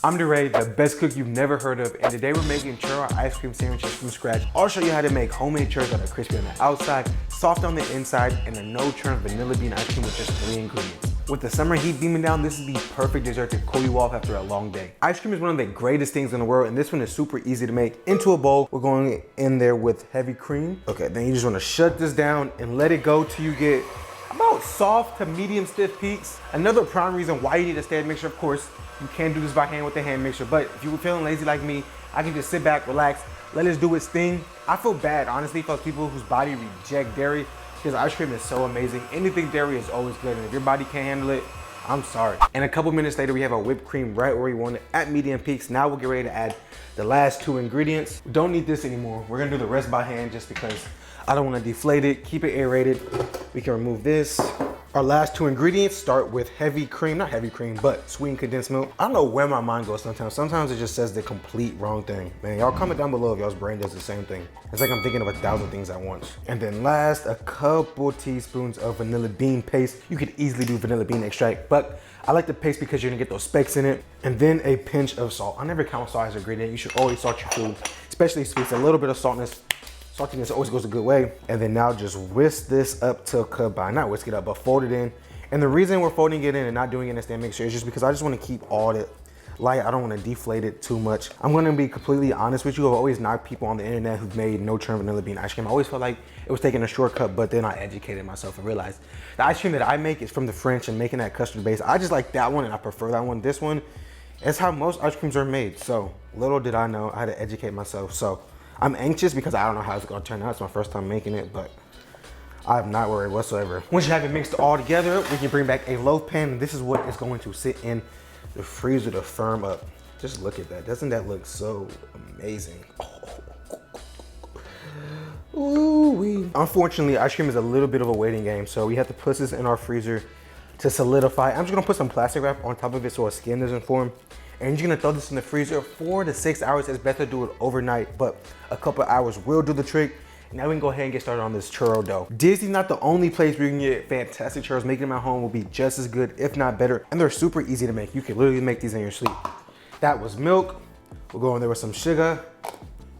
I'm DeRay, the best cook you've never heard of, and today we're making churro ice cream sandwiches from scratch. I'll show you how to make homemade churros that are crispy on the outside, soft on the inside, and a no-churn vanilla bean ice cream with just 3 ingredients. With the summer heat beaming down, this is the perfect dessert to cool you off after a long day. Ice cream is one of the greatest things in the world, and this one is super easy to make. Into a bowl, we're going in there with heavy cream. Okay, then you just wanna shut this down and let it go till you get about soft to medium stiff peaks. Another prime reason why you need a stand mixer, of course, you can do this by hand with the hand mixer, but if you were feeling lazy like me, I can just sit back, relax, let this do its thing. I feel bad, honestly, for those people whose body reject dairy, because ice cream is so amazing. Anything dairy is always good, and if your body can't handle it, I'm sorry. And a couple minutes later, we have our whipped cream right where we want it at medium peaks. Now we'll get ready to add the last 2 ingredients. We don't need this anymore. We're gonna do the rest by hand just because I don't wanna deflate it, keep it aerated. We can remove this. Our last 2 ingredients start with heavy cream, not heavy cream, but sweetened condensed milk. I don't know where my mind goes sometimes. Sometimes it just says the complete wrong thing. Man, y'all comment down below if y'all's brain does the same thing. It's like I'm thinking of 1,000 things at once. And then last, a couple teaspoons of vanilla bean paste. You could easily do vanilla bean extract, but I like the paste because you're gonna get those specks in it. And then a pinch of salt. I never count salt as an ingredient. You should always salt your food, especially sweets. A little bit of saltiness always goes a good way. And then now just whisk this up to combine, not whisk it up, but fold it in. And the reason we're folding it in and not doing it in a stand mixer is just because I just want to keep all the light. I don't want to deflate it too much. I'm going to be completely honest with you. I've always knocked people on the internet who've made no-churn vanilla bean ice cream. I always felt like it was taking a shortcut, but then I educated myself and realized the ice cream that I make is from the French and making that custard base. I just like that one and I prefer that one. This one is how most ice creams are made. So little did I know, I had to educate myself. So I'm anxious because I don't know how it's gonna turn out. It's my first time making it, but I'm not worried whatsoever. Once you have it mixed all together, we can bring back a loaf pan. And this is what is going to sit in the freezer to firm up. Just look at that. Doesn't that look so amazing? Ooh-wee. Unfortunately, ice cream is a little bit of a waiting game, so we have to put this in our freezer to solidify. I'm just gonna put some plastic wrap on top of it so a skin doesn't form. And you're gonna throw this in the freezer 4 to 6 hours. It's better to do it overnight, but a couple hours will do the trick. Now we can go ahead and get started on this churro dough. Disney's not the only place where you can get fantastic churros. Making them at home will be just as good, if not better. And they're super easy to make. You can literally make these in your sleep. That was milk. We'll go in there with some sugar.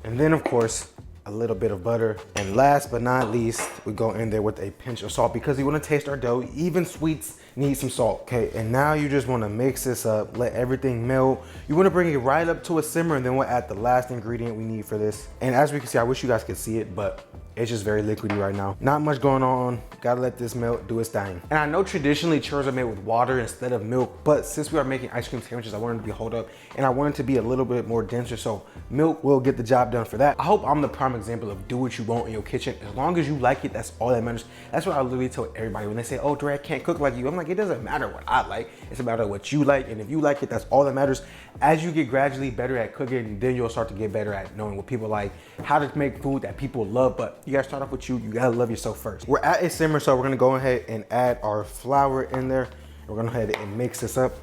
And then of course, a little bit of butter. And last but not least, we go in there with a pinch of salt because we want to taste our dough. Even sweets need some salt, okay? And now you just want to mix this up, let everything melt. You want to bring it right up to a simmer, and then we'll add the last ingredient we need for this. And as we can see, I wish you guys could see it, but it's just very liquidy right now. Not much going on. Gotta let this melt, do its thing. And I know traditionally churros are made with water instead of milk, but since we are making ice cream sandwiches, I wanted to be hold up, and I wanted to be a little bit more denser, so milk will get the job done for that. I hope I'm the prime example of do what you want in your kitchen. As long as you like it, that's all that matters. That's what I literally tell everybody when they say, oh, Dre, I can't cook like you. I'm like, it doesn't matter what I like. It's about what you like, and if you like it, that's all that matters. As you get gradually better at cooking, then you'll start to get better at knowing what people like, how to make food that people love, but you gotta start off with you. You gotta love yourself first. We're at a simmer, so we're gonna go ahead and add our flour in there. We're gonna go ahead and mix this up.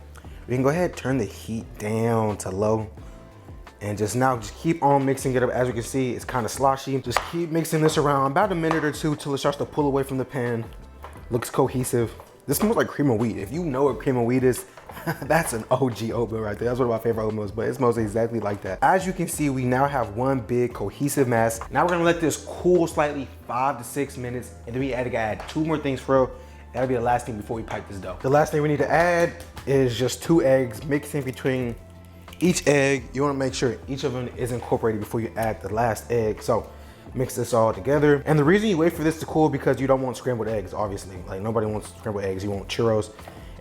We can go ahead and turn the heat down to low. And just keep on mixing it up. As you can see, it's kind of sloshy. Just keep mixing this around about a minute or two till it starts to pull away from the pan. Looks cohesive. This smells like cream of wheat. If you know what cream of wheat is, that's an OG oatmeal right there. That's one of my favorite oatmeals, but it smells exactly like that. As you can see, we now have one big cohesive mass. Now we're gonna let this cool slightly 5 to 6 minutes, and then we gotta add 2 more things for real. That'll be the last thing before we pipe this dough. The last thing we need to add is just 2 eggs, mixing between each egg. You wanna make sure each of them is incorporated before you add the last egg. So mix this all together. And the reason you wait for this to cool because you don't want scrambled eggs, obviously. Like nobody wants scrambled eggs, you want churros.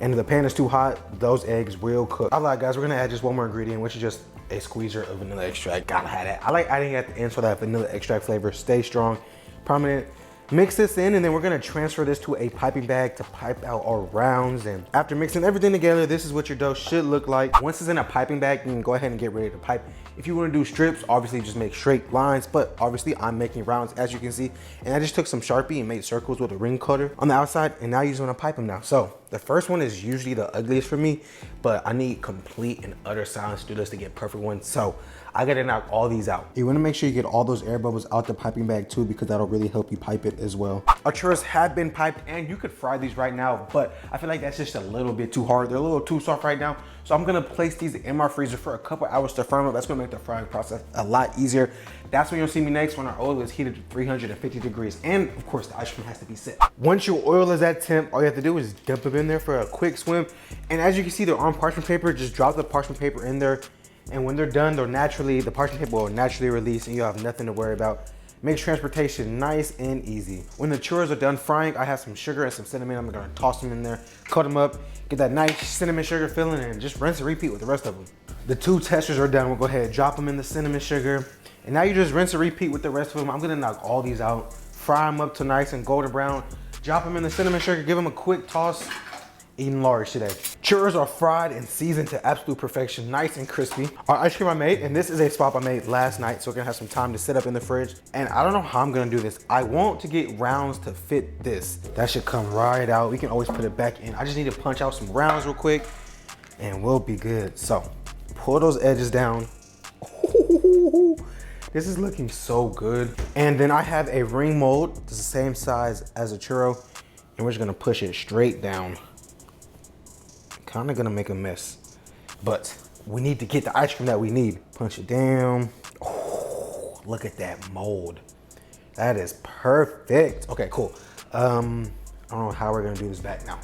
And if the pan is too hot, those eggs will cook. All right, guys, we're gonna add just 1 more ingredient, which is just a squeezer of vanilla extract. Gotta have that. I like adding it at the end so that vanilla extract flavor stays strong, prominent. Mix this in, and then we're gonna transfer this to a piping bag to pipe out our rounds. And after mixing everything together, this is what your dough should look like. Once it's in a piping bag, you can go ahead and get ready to pipe. If you wanna do strips, obviously just make straight lines, but obviously I'm making rounds, as you can see. And I just took some Sharpie and made circles with a ring cutter on the outside, and now you just wanna pipe them now. So the first one is usually the ugliest for me, but I need complete and utter silence to do this to get perfect ones. So I gotta knock all these out. You wanna make sure you get all those air bubbles out the piping bag too, because that'll really help you pipe it as well. Our churros have been piped, and you could fry these right now, but I feel like that's just a little bit too hard. They're a little too soft right now. So I'm gonna place these in my freezer for a couple hours to firm up. That's gonna make the frying process a lot easier. That's when you'll see me next, when our oil is heated to 350 degrees. And of course the ice cream has to be set. Once your oil is at temp, all you have to do is dump them in there for a quick swim. And as you can see, they're on parchment paper. Just drop the parchment paper in there. And when they're done, the parchment paper will naturally release and you'll have nothing to worry about. Makes transportation nice and easy. When the churros are done frying, I have some sugar and some cinnamon. I'm gonna toss them in there, cut them up, get that nice cinnamon sugar filling, and just rinse and repeat with the rest of them. The 2 testers are done. We'll go ahead and drop them in the cinnamon sugar. And now you just rinse and repeat with the rest of them. I'm gonna knock all these out, fry them up to nice and golden brown, drop them in the cinnamon sugar, give them a quick toss. Eating large today. Churros are fried and seasoned to absolute perfection, nice and crispy. Our ice cream I made, and this is a spot I made last night, so we're gonna have some time to sit up in the fridge. And I don't know how I'm gonna do this. I want to get rounds to fit this. That should come right out. We can always put it back in. I just need to punch out some rounds real quick and we'll be good. So pull those edges down. Ooh, this is looking so good. And then I have a ring mold. It's the same size as a churro. And we're just gonna push it straight down. Kind of gonna make a mess, but we need to get the ice cream that we need. Punch it down. Oh, look at that mold. That is perfect. Okay, cool. I don't know how we're gonna do this back now.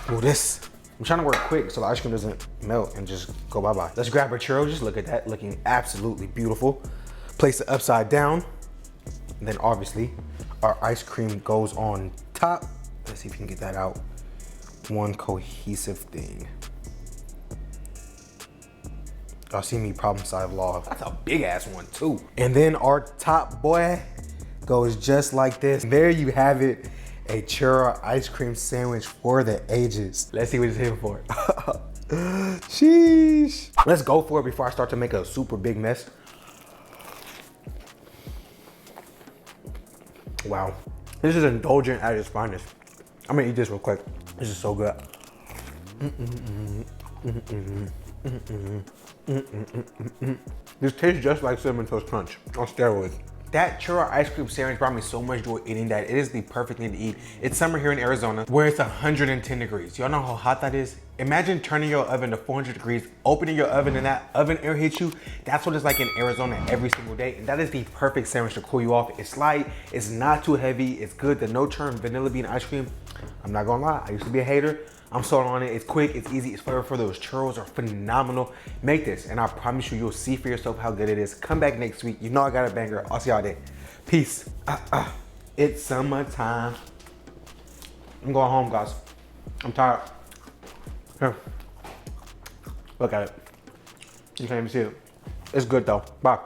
Oh, I'm trying to work quick so the ice cream doesn't melt and just go bye-bye. Let's grab our churro. Just look at that, looking absolutely beautiful. Place it upside down. And then obviously our ice cream goes on top. Let's see if we can get that out. One cohesive thing. Y'all see me problem solve law. That's a big ass one too. And then our top boy goes just like this. There you have it, a churro ice cream sandwich for the ages. Let's see what it's here for. Sheesh. Let's go for it before I start to make a super big mess. Wow, this is indulgent at its finest. I'm gonna eat this real quick. This is so good. This tastes just like Cinnamon Toast Crunch on steroids. That churro ice cream sandwich brought me so much joy eating that. It is the perfect thing to eat. It's summer here in Arizona where it's 110 degrees. Y'all know how hot that is? Imagine turning your oven to 400 degrees, opening your oven and that oven air hits you. That's what it's like in Arizona every single day. And that is the perfect sandwich to cool you off. It's light, it's not too heavy, it's good. The No-Churn vanilla bean ice cream, I'm not gonna lie, I used to be a hater. I'm sold on it. It's quick, it's easy, it's flavorful. Those churros are phenomenal. Make this, and I promise you, you'll see for yourself how good it is. Come back next week. You know I got a banger. I'll see y'all there. Peace. It's summertime. I'm going home, guys. I'm tired. Here. Look at it. You can't even see it. It's good though. Bye.